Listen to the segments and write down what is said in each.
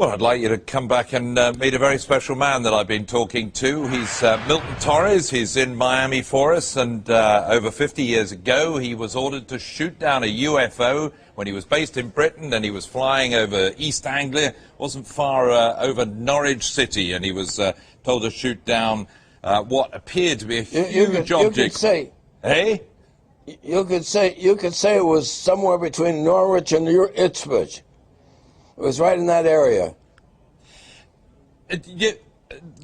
Well, I'd like you to come back and meet a very special man that I've been talking to. He's Milton Torres. He's in Miami for us, and over 50 years ago, he was ordered to shoot down a UFO when he was based in Britain, and he was flying over East Anglia, wasn't far over Norwich City, and he was told to shoot down what appeared to be a huge object. You could say, hey? You could say it was somewhere between Norwich and Ipswich. It was right in that area.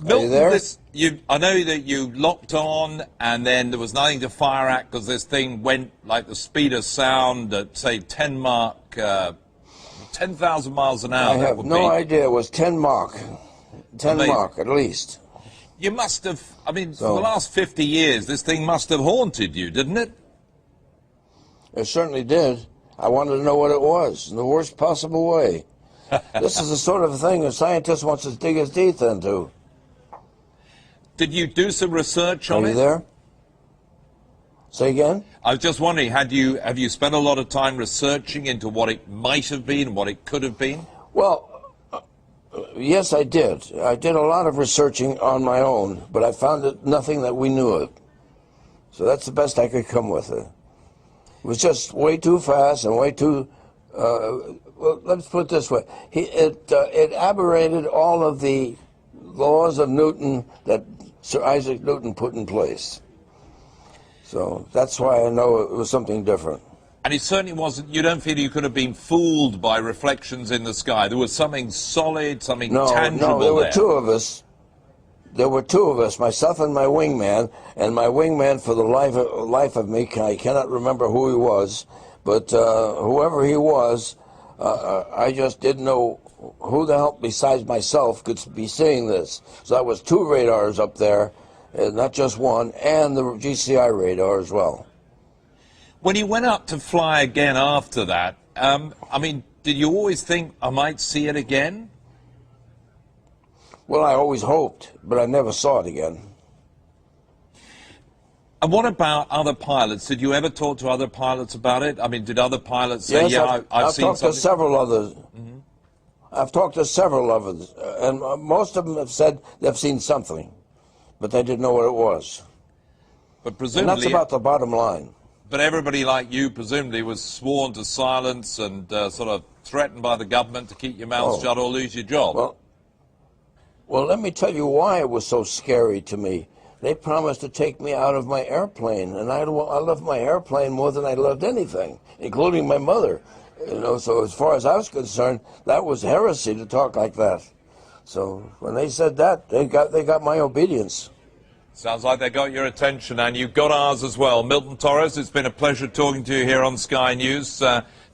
Milton, there? I know that you locked on and then there was nothing to fire at because this thing went like the speed of sound at, say, 10,000 miles an hour. I have no idea. It was 10 Mach. 10 Mach, at least. You must have, I mean, for the last 50 years, this thing must have haunted you, didn't it? It certainly did. I wanted to know what it was in the worst possible way. This is the sort of thing a scientist wants to dig his teeth into. Did you do some research on it? Are you there? Say again? I was just wondering, have you spent a lot of time researching into what it might have been, what it could have been? Well, yes, I did. I did a lot of researching on my own, but I found nothing that we knew of. So that's the best I could come with it. It was just way too fast and way too... well, let's put it this way. It aberrated all of the laws of Newton that Sir Isaac Newton put in place. So that's why I know it was something different. And it certainly wasn't, you don't feel you could have been fooled by reflections in the sky. There was something solid, something tangible No, there were two of us. There were two of us, myself and my wingman, for the life of me, I cannot remember who he was, but whoever he was, I just didn't know who the hell besides myself could be seeing this. So that was two radars up there, not just one, and the GCI radar as well. When you went up to fly again after that, I mean, did you always think I might see it again? Well, I always hoped, but I never saw it again. And what about other pilots? Did you ever talk to other pilots about it? I mean, did other pilots say, yes, I've seen talked something? to several others. Mm-hmm. I've talked to several others, and most of them have said they've seen something, but they didn't know what it was. But presumably... And that's about the bottom line. But everybody like you presumably was sworn to silence and sort of threatened by the government to keep your mouth shut or lose your job. Well, let me tell you why it was so scary to me. They promised to take me out of my airplane, and I loved my airplane more than I loved anything, including my mother. You know, so as far as I was concerned, that was heresy to talk like that. So when they said that, they got my obedience. Sounds like they got your attention, and you got ours as well. Milton Torres, it's been a pleasure talking to you here on Sky News.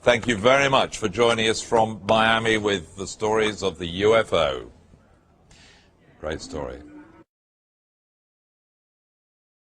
Thank you very much for joining us from Miami with the stories of the UFO. Great story.